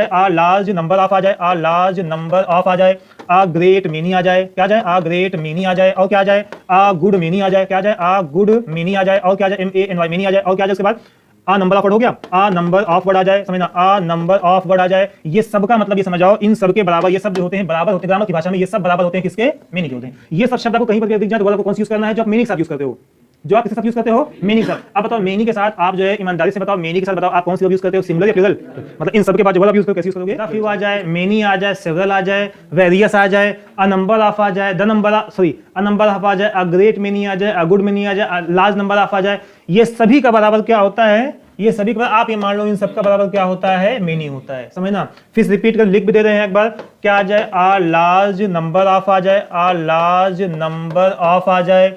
Uh large number of आ जाए, आ large number of आ जाए, आ ग्रेट मेनी आ जाए, क्या जाए, आ ग्रेट मेनी आ जाए, और क्या आ जाए, आ गुड मेनी आ जाए, क्या जाए, आ गुड मेनी आ जाए, और क्या जाए, MANY मेनी आ जाए, और क्या जाए उसके बाद आ नंबर ऑफ वर्ड हो गया, आ नंबर ऑफ वर्ड आ जाए, समझना, आ नंबर ऑफ वर्ड आ जाए। ये सब का मतलब ये समझ जाओ, इन सब के बराबर ये सब जो होते हैं बराबर होते हैं ग्रामर की भाषा में, ये सब बराबर होते हैं किसके, मीनिंग के होते हैं। ये सब शब्द आपको कहीं पर दिख जाए तो आपको कौन सी यूज करना है, जो आप मीनिंग के साथ यूज करते हो, जो आप किसके साथ यूज करते हो, मीनिंग के साथ। अब बताओ मेनी के साथ आप जो है ईमानदारी से बताओ, मेनी के साथ बताओ आप कौन सी यूज करते हो, सिंगुलर या प्लूरल, मतलब इन सब के बाद जो वर्ड आप यूज करोगे कैसे यूज करोगे, द फ्यू आ जाए, मेनी आ जाए, सेवरल आ जाए, वेरियस आ जाए, अ नंबर ऑफ आ जाए, the number a number of आ जाए, अ ग्रेट मेनी आ जाए, अ गुड मेनी आ जाए, लार्ज नंबर ऑफ आ जाए। ये सभी का बराबर क्या होता है, ये सभी का आप ये मान लो इन सबका बराबर क्या होता है, मेनी होता है, समझना। फिर रिपीट कर लिख भी दे रहे हैं एक बार, क्या आ जाए, आ लार्ज नंबर ऑफ आ जाए, आ लार्ज नंबर ऑफ आ जाए,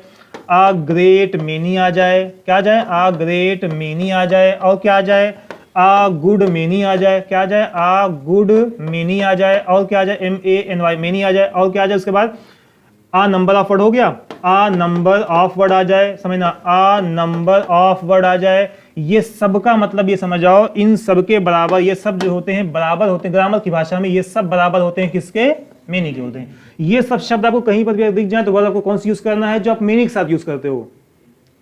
आ ग्रेट मेनी आ जाए, क्या आ जाए, आ ग्रेट मेनी आ जाए, और क्या आ जाए, आ गुड मेनी आ जाए, क्या आ जाए, आ गुड मेनी आ जाए, और क्या आ जाए, MANY मेनी आ जाए, और क्या आ जाए उसके बाद आ नंबर ऑफ वर्ड हो गया, आ नंबर ऑफ वर्ड आ जाए, समझना, आ नंबर ऑफ वर्ड आ जाए। ये सब का मतलब ये समझ आओ, इन सब के बराबर ये सब जो होते हैं बराबर होते हैं ग्रामर की भाषा में, ये सब बराबर होते हैं किसके, मीनिंग के होते हैं। ये सब शब्द आपको कहीं पर भी दिख जाए तो वर्ड आपको कौन सी यूज करना है, जो आप मीनिंग के साथ यूज करते हो,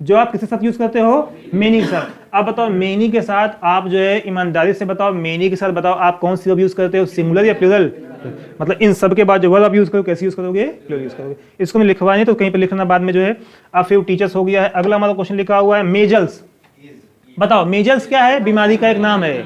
जो आप किसके साथ यूज करते हो, मीनिंग के साथ। अब बताओ मेनी के साथ आप जो है ईमानदारी से बताओ, मेनी के साथ बताओ आप कौन सी वर्ब यूज करते हो, सिंगुलर या प्लूरल, मतलब इन सब के बाद जो वर्ब आप यूज करो कैसे यूज करोगे, प्लूरल यूज करोगे। इसको मैं लिखवाने तो कहीं पर लिखना बाद में जो है। अब फिर टीचर्स हो गया है। अगला हमारा क्वेश्चन लिखा हुआ है मेजल्स। बताओ मेजल्स क्या है, बीमारी का एक नाम है।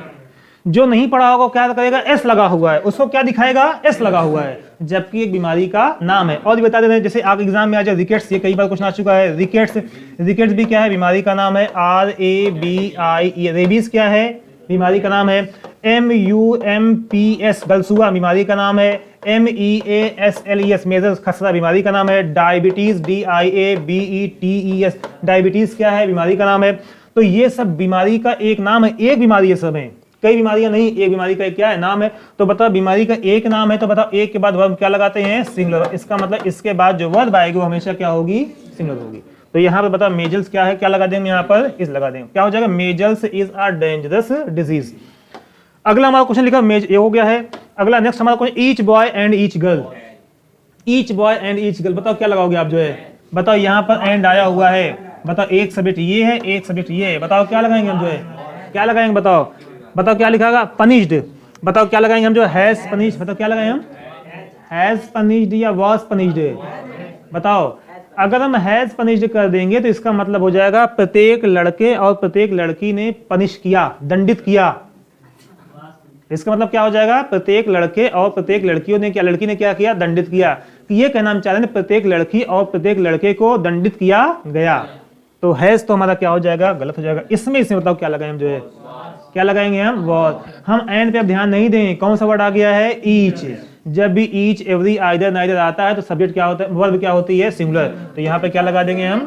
जो नहीं पढ़ा होगा क्या करेगा, एस लगा हुआ है, उसको क्या दिखाएगा, एस लगा हुआ है, जबकि एक बीमारी का नाम है। और भी बता देते हैं, जैसे आपके एग्जाम में आ जाए रिकेट्स, ये कई बार क्वेश्चन आ चुका है, रिकेट्स, रिकेट्स भी क्या है, बीमारी का नाम है, RABIE, रेबीज क्या है, बीमारी का नाम है, MUMPS गलसुआ बीमारी का नाम है, MEASLES मेजल्स खसरा बीमारी का नाम है, डायबिटीज DIABETES डायबिटीज क्या है, बीमारी का नाम है। तो ये सब बीमारी का एक नाम है, एक बीमारी ये सब है, कई बीमारियां नहीं, एक बीमारी का एक क्या है, नाम है। तो बताओ बीमारी का एक नाम है, तो बताओ एक के बाद वर्ब क्या लगाते हैं, सिंगुलर। इसका मतलब इसके बाद जो वर्ब आएगी वो हमेशा क्या होगी, सिंगुलर होगी। तो यहाँ पे बताओ मेजल्स क्या है, क्या लगा देंगे यहाँ पर, इस लगा देंगे, क्या हो जाएगा, measles is a dangerous disease. अगला हमारा क्वेश्चन लिखा ये हो गया है। अगला नेक्स्ट हमारा question each boy and each girl, each boy and each girl. बताओ क्या लगाओगे आप जो है, बताओ यहाँ पर एंड आया हुआ है, बताओ एक सब्जेक्ट ये है, एक सब्जेक्ट ये है, बताओ क्या लगाएंगे हम जो है, क्या लगाएंगे, बताओ बताओ क्या लिखागा, पनिश्ड। बताओ क्या लगाएंगे हम जो हैज पनिश्ड, बताओ क्या लगाएंगे हम, हैज पनिश्ड या वाज पनिश्ड। बताओ अगर हम हैज पनिश्ड कर देंगे तो इसका मतलब हो जाएगा प्रत्येक लड़के और प्रत्येक लड़की ने पनिश किया, दंडित किया। इसका मतलब क्या हो जाएगा, प्रत्येक लड़के और प्रत्येक लड़कियों ने क्या, लड़की ने क्या किया, दंडित किया। ये कहना हम चाह रहे हैं प्रत्येक लड़की और प्रत्येक लड़के को दंडित किया गया। तो हैज तो हमारा क्या हो जाएगा, गलत हो जाएगा। इसमें बताओ क्या लगाएं हम जो है, क्या लगाएंगे हम, वॉज। हम एंड पे अब ध्यान नहीं दें, कौन सा वर्ड आ गया है, ईच। जब भी ईच एवरी आइदर नाइदर आता है तो सब्जेक्ट क्या होता है, वर्ब क्या होती है, सिंगुलर। तो यहाँ पे क्या लगा देंगे हम,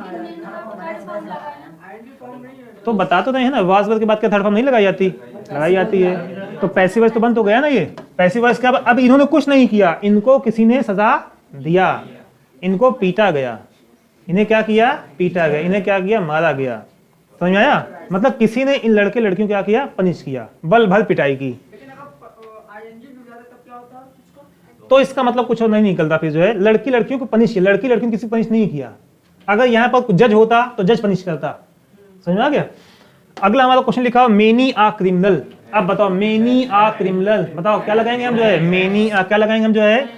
तो बता तो नहीं है ना, वाज वर्ब के बाद क्या थर्ड फॉर्म नहीं लगाई जाती, लगाई जाती है। तो पैसिव वॉइस तो बंद हो गया ना, ये पैसिव वॉइस क्या, अब इन्होंने कुछ नहीं किया, इनको किसी ने सजा दिया, इनको पीटा गया, इन्हें क्या किया, पीटा गया, इन्हें क्या किया, मारा गया। समझ में आया, मतलब किसी ने इन लड़के लड़कियों क्या किया, पनिश किया, बल भर पिटाई की। तो इसका मतलब कुछ और नहीं निकलता फिर जो है, लड़की लड़कियों को पनिश किया, लड़की लड़कियों को किसी पनिश नहीं किया। अगर यहाँ पर जज होता तो जज पनिश करता। समझ में आ गया। अगला हमारा क्वेश्चन लिखा मेनी आ क्रिमिनल। अब बताओ मेनी आ क्रिमिनल, बताओ क्या लगाएंगे हम जो है, मेनी आ क्या लगाएंगे हम जो है,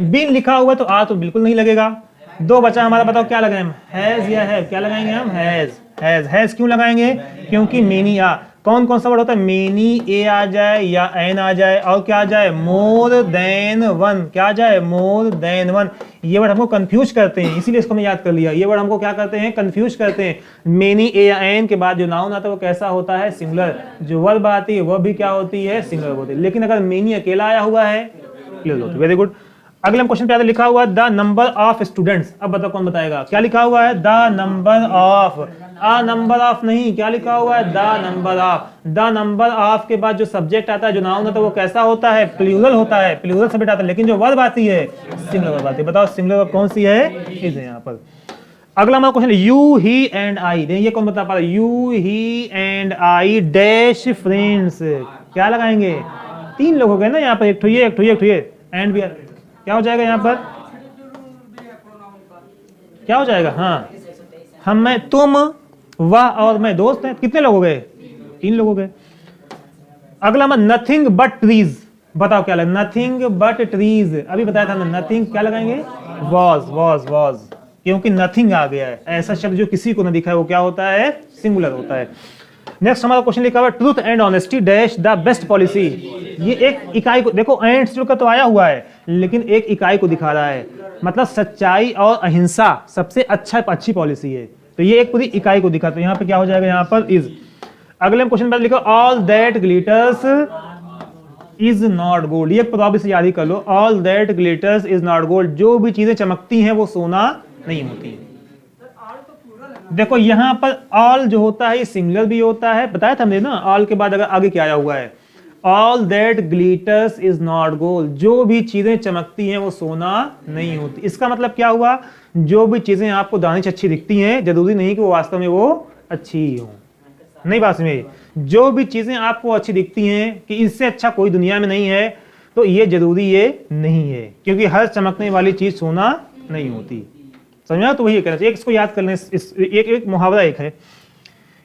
बिन लिखा हुआ तो आ तो बिल्कुल नहीं लगेगा। दो बचा हमारा, बताओ क्या लगाएं हम, हैज या है, क्या लगाएंगे हम, हैज। हैज हैज क्यों लगाएंगे, क्योंकि मेनी आ, कौन कौन सा वर्ड होता है, मेनी ए आ जाए या एन आ जाए, और क्या आ जाए, मोर देन वन, क्या आ जाए, मोर देन वन। ये वर्ड हमको कंफ्यूज करते हैं, इसीलिए इसको मैं याद कर लिया। ये वर्ड हमको क्या करते हैं, कंफ्यूज करते हैं। मेनी ए या एन के बाद जो नाउन आता है वो कैसा होता है, सिंगुलर। जो वर्ब आती है वह भी क्या होती है, सिंगुलर होती है। लेकिन अगर मेनी अकेला आया हुआ है, प्लूरल होती है। Very good. अगले क्वेश्चन पे आता लिखा हुआ द नंबर ऑफ स्टूडेंट्स। अब बताओ कौन बताएगा, क्या लिखा हुआ है, the number of, a number of नहीं, क्या लिखा हुआ है, the number of. The number of के बाद जो सब्जेक्ट आता है, जो नाउन आता है वो कैसा होता है, प्लूरल होता है, प्लूरल सब्जेक्ट आता है। लेकिन जो वर्ब आती है सिंगुलर वर्ब आती है। बताओ सिंगुलर वर्ब कौन सी है, इज यहाँ पर। अगला हमारा question you he and I, ये कौन बता पा रहा है, you he and I dash friends, क्या लगाएंगे, 3 लोग हो गए ना यहाँ पर, एक ठो ये, एक ठो ये, एक ठो ये, एंड भी क्या हो जाएगा यहाँ पर, क्या हो जाएगा, हाँ हम, मैं, तुम, वह और मैं दोस्त हैं। कितने लोग हो गए, 3 लोग हो गए। अगला मैं नथिंग बट ट्रीज, बताओ क्या लगा, नथिंग बट ट्रीज, अभी बताया था ना, नथिंग क्या लगाएंगे, वॉज, क्योंकि नथिंग आ गया है, ऐसा शब्द जो किसी को न दिखा है वो क्या होता है, सिंगुलर होता है। नेक्स्ट हमारा क्वेश्चन लिखा हुआ है, truth and honesty dash the best policy. ये एक इकाई को, देखो एंड से जुड़कर तो आया हुआ है, लेकिन एक इकाई को दिखा रहा है, मतलब सच्चाई और अहिंसा सबसे अच्छी पॉलिसी है, तो ये एक पूरी इकाई को दिखा। तो यहाँ पे क्या हो जाएगा, यहाँ पर इज। अगले क्वेश्चन पर लिखो, all that glitters is not gold, ये प्रॉब्लम से याद ही कर लो, all that glitters is not gold, जो भी चीजें चमकती हैं वो सोना नहीं होती। देखो यहाँ पर ऑल जो होता है ये सिंगुलर भी होता है, बताया था हमने ना, ऑल के बाद अगर आगे क्या आया हुआ है, all that glitters is not gold, जो भी चीजें चमकती हैं वो सोना नहीं होती। इसका मतलब क्या हुआ, जो भी चीजें आपको दानिश अच्छी दिखती हैं जरूरी नहीं कि वो वास्तव में वो अच्छी ही हो, नहीं बात में, जो भी चीजें आपको अच्छी दिखती हैं कि इससे अच्छा कोई दुनिया में नहीं है, तो ये जरूरी ये नहीं है, क्योंकि हर चमकने वाली चीज सोना नहीं होती, समझा। तो वही कहना चाहिए, इसको याद कर लें, एक मुहावरा एक है,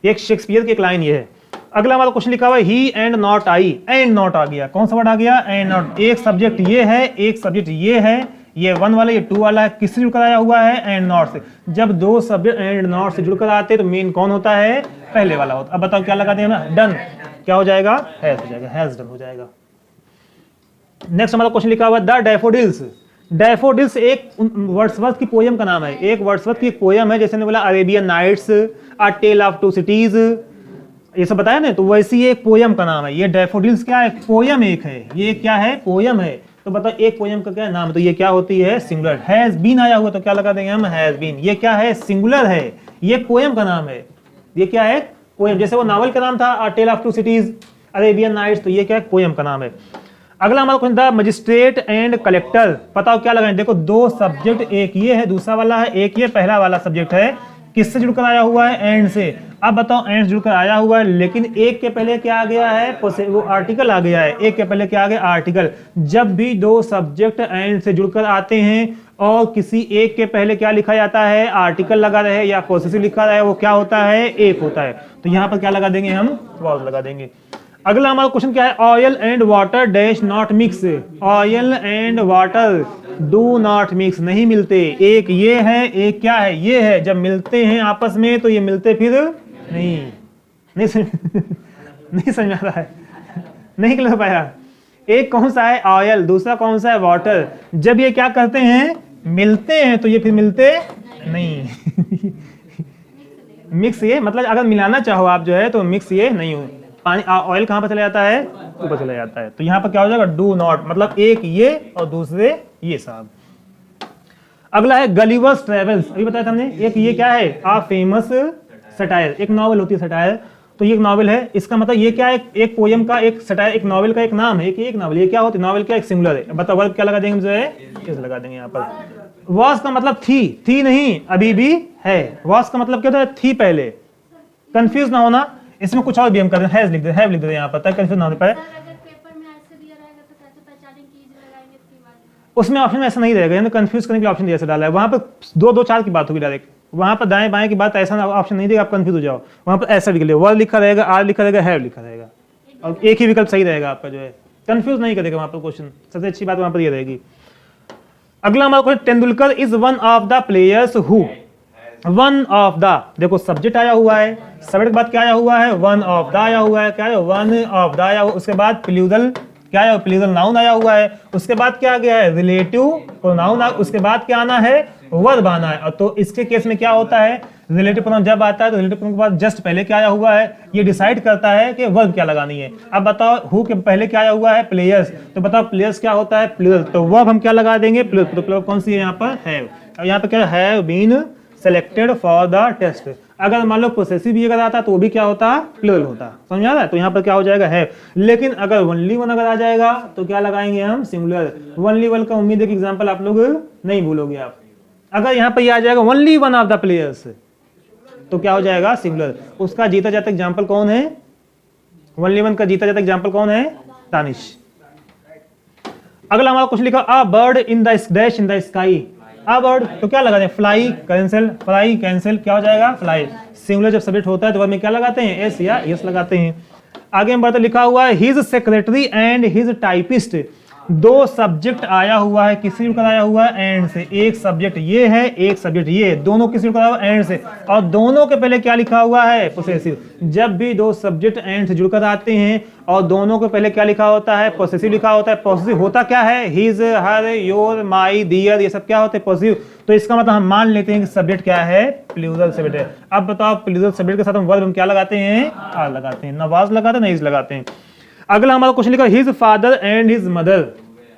एक शेक्सपियर की एक लाइन ये है। अगला हमारा क्वेश्चन लिखा हुआ है, he and not I, and not आ गया, कौन सा वर्ड आ गया, एंड नॉट, एक सब्जेक्ट ये है, एक सब्जेक्ट ये है, ये 1 वाला ये 2 वाला है, किससे जुड़कर आया हुआ है, एंड नॉट से। जब 2 सब्जेक्ट एंड नॉट से जुड़कर आते तो मेन कौन होता है, पहले वाला होता। अब बताओ क्या लगा दें, डन, क्या हो जाएगा, हैज हो जाएगा, हैज डन हो जाएगा। नेक्स्ट हमारा क्वेश्चन लिखा हुआ है, द डैफोडिल्स, डैफोडिल्स एक वर्ड्सवर्थ की पोयम का नाम है, एक वर्ड्सवर्थ की एक पोयम है, जैसे ने बोला Arabian Nights, a tale of 2 cities, ये सब बताया ना, तो वैसी एक पोयम का नाम है। ये डैफोडिल्स क्या है, पोयम एक है, ये क्या है, पोयम है। तो बताओ एक पोयम का क्या नाम है, तो ये क्या होती है, सिंगुलर। हैज बीन आया हुआ तो क्या लगा देंगे हम, हैज बीन, ये क्या है, सिंगुलर है, ये पोयम का नाम है, ये क्या है, पोयम। जैसे वो नावल का नाम था a tale of 2 cities, Arabian nights, तो ये क्या है, पोयम का नाम है। अगला हमारा क्वेश्चन था, मजिस्ट्रेट एंड कलेक्टर, बताओ क्या लगाएं। देखो 2 सब्जेक्ट, एक ये है, दूसरा वाला है, एक ये पहला वाला सब्जेक्ट है, किससे जुड़कर आया हुआ है, एंड से। अब बताओ एंड जुड़कर आया हुआ है, लेकिन एक के पहले क्या आ गया है, वो आर्टिकल आ गया है, एक के पहले क्या आ गया, आर्टिकल। जब भी 2 सब्जेक्ट एंड से जुड़कर आते हैं और किसी एक के पहले क्या लिखा जाता है, आर्टिकल लगा रहे या पोसेसिव लिखा रहे, वो क्या होता है, एक होता है। तो यहाँ पर क्या लगा देंगे हम, वाज लगा देंगे। अगला हमारा क्वेश्चन क्या है, oil and water dash not mix, oil and water do not mix, नहीं मिलते, एक ये है, एक क्या है, ये है, जब मिलते हैं आपस में तो ये मिलते फिर नहीं समझ आ रहा है, नहीं कर पाया। एक कौन सा है, ऑयल, दूसरा कौन सा है, वाटर, जब ये क्या करते हैं, मिलते हैं तो ये फिर मिलते नहीं मिक्स, ये मतलब अगर मिलाना चाहो आप जो है तो मिक्स ये नहीं हो। पानी, ऑयल कहां पर चला जाता है, ऊपर चला जाता है, तो यहां पर क्या हो जाएगा, डू नॉट, मतलब एक ये और दूसरे ये साहब। अगला है गलिवर्स ट्रेवल्स, अभी बताया था हमने, एक ये क्या है, आ फेमस सटायर, एक नॉवेल होती है सटायर, तो ये एक नॉवेल है, इसका मतलब ये क्या है, एक पोयम का, एक सटायर, एक नॉवेल का एक नाम है, एक नॉवेल, ये क्या होती है, नॉवेल क्या, एक सिंगुलर है। बताओ वर्ब क्या लगा देंगे, जो है इस लगा देंगे यहाँ पर। वॉस का मतलब थी नहीं, अभी भी है, वॉस का मतलब क्या होता है, थी पहले, कंफ्यूज ना होना, इसमें कुछ और भी हम कर रहे हैं, हैज लिख दे, हैव लिख दे यहाँ पर, तक कंफ्यूज ना हो पाए। उसमें ऑप्शन में ऐसा नहीं रहेगा, कंफ्यूज करने के लिए ऑप्शन ऐसा डाला है, वहां पर 2-2-4 की बात होगी डायरेक्ट, वहां पर दाएं बाएं की बात ऐसा ऑप्शन नहीं देगा, आप कंफ्यूज हो जाओ, वहां पर ऐसा लिख ले, वर्ड लिखा रहेगा, आर लिखा रहेगा, हैव लिखा रहेगा, और एक ही विकल्प सही रहेगा आपका, जो है कंफ्यूज नहीं करेगा वहां पर क्वेश्चन, सबसे अच्छी बात वहां पर ये रहेगी। अगला हमारा question, Tendulkar is one of the players who, one of the, देखो सब्जेक्ट आया हुआ है, सब्जेक्ट के बाद क्या आया हुआ है, वन ऑफ द आया हुआ है, क्या है, वन ऑफ द आया हुआ, उसके बाद प्लूरल क्या है, प्लूरल नाउन आया हुआ है, उसके बाद क्या आ गया है, रिलेटिव प्रोनाउन, उसके बाद क्या आना है, वर्ब आना है। और तो इसके केस में क्या होता है, रिलेटिव प्रोनाउन जब आता है तो रिलेटिव प्रोनाउन के बाद जस्ट पहले क्या आया हुआ है, ये डिसाइड करता है कि वर्ब क्या लगानी है। अब बताओ हु के पहले क्या आया हुआ है, प्लेयर्स, तो बताओ प्लेयर्स क्या होता है, प्लूरल, तो वर्ब हम क्या लगा देंगे, प्लूरल, तो प्लूरल कौन सी है यहाँ पर, हैव, और यहाँ पर क्या have been selected for the test. अगर मान लो पोसेसिव भी अगर आता तो वो भी क्या होता, प्लूरल होता, समझ आ रहा है, तो यहाँ पर क्या हो जाएगा, है। लेकिन अगर ओनली वन अगर आ जाएगा तो क्या लगाएंगे हम, सिंगुलर। ओनली वन का उम्मीद है कि एग्जांपल आप लोग नहीं भूलोगे आप। अगर यहाँ पर ये आ जाएगा only one of the players तो क्या हो जाएगा, सिंगुलर। उसका जीता जाता एग्जाम्पल कौन है, ओनली वन का जीता जाता एग्जाम्पल कौन है, दानिश, अगला हमारा कुछ लिखा, a bird in the dash in the sky. A bird तो क्या लगा दें, फ्लाई कैंसिल, फ्लाई कैंसिल, क्या हो जाएगा फ्लाई। सिंगुलर जब सब्जेक्ट होता है तो वर्ब में क्या लगाते हैं, एस या यस लगाते हैं। आगे हम बढ़ते, लिखा हुआ है his secretary and his typist. दो सब्जेक्ट आया हुआ है, किससे जुड़कर आया हुआ है, एंड से। एक सब्जेक्ट ये है, एक सब्जेक्ट ये, दोनों किससे जुड़कर आया हुआ है, एंड से। और दोनों के पहले क्या लिखा हुआ है, पोसेसिव। जब भी दो सब्जेक्ट एंड से जुड़कर आते हैं और दोनों के पहले क्या लिखा होता है, पोसेसिव लिखा होता है। पोसेसिव होता क्या है, हिज, हर, योर, माई, दियर, ये सब क्या होते हैं, पोसेसिव। तो इसका मतलब हम मान लेते हैं कि सब्जेक्ट क्या है, प्लूरल सब्जेक्ट है। अब बताओ प्लूरल सब्जेक्ट के साथ हम वर्ब क्या लगाते हैं, आर लगाते हैं, ना वाज लगाते हैं ना इज लगाते हैं। अगला हमारा क्वेश्चन लिखा, his father and his mother.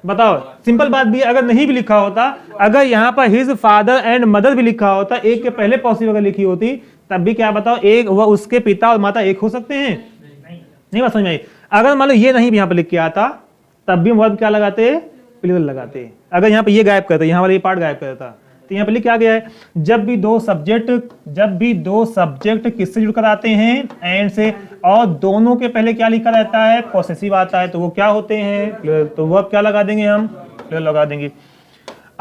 बताओ सिंपल बात भी, अगर नहीं भी लिखा होता, अगर यहाँ पर हिज फादर एंड मदर भी लिखा होता, एक के पहले पॉसिबल अगर लिखी होती, तब भी क्या बताओ, एक वह उसके पिता और माता एक हो सकते हैं, नहीं बात समझ में आई। अगर मान लो ये नहीं भी यहाँ पर लिख के आता, तब भी वर्ब क्या लगाते, प्लूरल लगाते। अगर यहाँ पर ये गायब करते, यहाँ वाला ये पार्ट गायब करता, तो यहाँ पे लिख क्या गया है, जब भी दो सब्जेक्ट किससे जुड़कर आते हैं, एंड से, और दोनों के पहले क्या लिखा रहता है, पॉसेसिव आता है, तो वो क्या होते हैं, तो वो क्या लगा देंगे हम, लगा देंगे।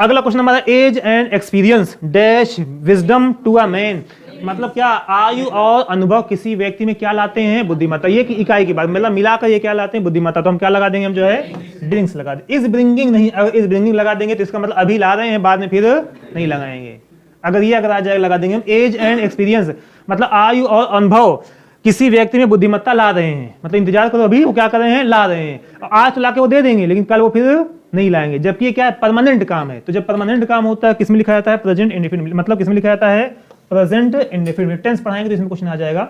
अगला क्वेश्चन हमारा, age and experience dash wisdom to a man. मतलब क्या, आयु और अनुभव किसी व्यक्ति में क्या लाते हैं, बुद्धिमत्ता। ये कि इकाई की बात, मतलब मिलाकर ये क्या लाते हैं, बुद्धिमत्ता। तो हम क्या लगा देंगे, हम जो है ब्रिंग्स लगा देंगे। इस ब्रिंगिंग नहीं, अगर इस ब्रिंगिंग लगा देंगे तो इसका मतलब अभी ला रहे हैं, बाद में फिर नहीं लगाएंगे। अगर ये अगर आ जाएगा लगा देंगे हम एज एंड एक्सपीरियंस, मतलब आयु और अनुभव किसी व्यक्ति में बुद्धिमत्ता ला रहे हैं। मतलब इंतजार करो, अभी वो क्या कर रहे हैं, ला रहे हैं। आज तो ला के वो दे देंगे, लेकिन कल वो फिर नहीं लाएंगे, जबकि ये क्या है, परमानेंट काम है। तो जब परमानेंट काम होता है, किसमें लिखा जाता है, प्रेजेंट इंडेफिनिट, मतलब किसमें लिखा जाता है, प्रेजेंट इंडेफिनिट। टेंस पढ़ाएंगे तो इसमें क्वेश्चन आ जाएगा।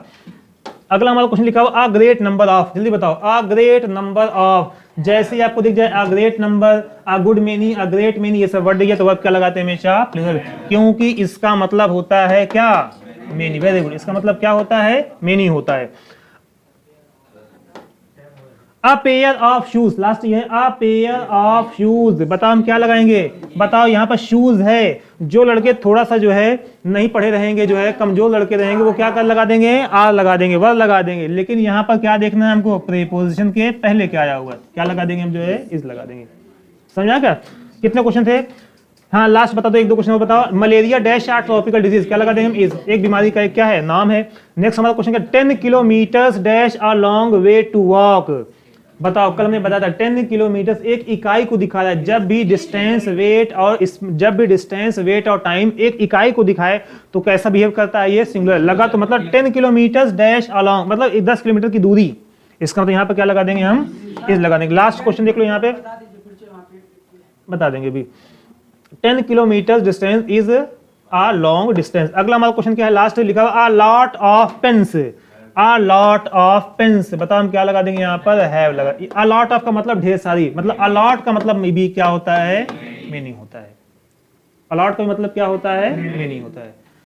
अगला हमारा क्वेश्चन लिखा हुआ, अ ग्रेट नंबर ऑफ। जल्दी बताओ, अ ग्रेट नंबर ऑफ। जैसे ही आपको दिख जाए a great number, a good many, a great many, ये सब वर्ड दिया तो वर्ब क्या लगाते हैं, हमेशा प्लूरल, क्योंकि इसका मतलब होता है क्या, मेनी। वेरी गुड, इसका मतलब क्या होता है, मेनी होता है। A pair of shoes, last ये है, अ पेयर ऑफ शूज। बताओ हम क्या लगाएंगे, बताओ यहाँ पर शूज है। जो लड़के थोड़ा सा जो है नहीं पढ़े रहेंगे, जो है कमजोर लड़के रहेंगे, वो क्या कर लगा देंगे, आर लगा देंगे, वर्ब लगा देंगे। लेकिन यहाँ पर क्या देखना है हमको, प्रीपोजिशन के पहले क्या आया हुआ है, क्या लगा देंगे हम, जो है इज लगा देंगे। समझा क्या, कितने क्वेश्चन थे। हाँ लास्ट बता दो, एक दो क्वेश्चन और बताओ। Malaria dash are tropical disease, क्या लगा देंगे हम, इज। एक बीमारी का एक क्या है, नाम है। नेक्स्ट हमारा क्वेश्चन क्या, 10 kilometre dash a long way to walk. बताओ, कल हमने बताया था 10 किलोमीटर एक इकाई को दिखा रहा है। जब भी डिस्टेंस वेट और टाइम एक इकाई को दिखाए तो कैसा बिहेव करता है, ये सिंगुलर लगा, तो मतलब 10 किलोमीटर डैश अलोंग, मतलब 10 किलोमीटर की दूरी। इसका मतलब यहाँ पे क्या लगा देंगे हम, इज लगा देंगे। लास्ट क्वेश्चन देख लो, यहाँ पे बता देंगे भी, 10 kilometre distance is a long distance. अगला हमारा क्वेश्चन क्या है, लास्ट लिखा हुआ, a lot of pens, a lot of pens. बताओ हम क्या लगा देंगे यहाँ पर, हैव लगा। अ लॉट ऑफ का मतलब ढेर सारी, मतलब अ लॉट का मतलब भी क्या होता है, मेनी होता है। अ लॉट का मतलब क्या होता है, मेनी होता है।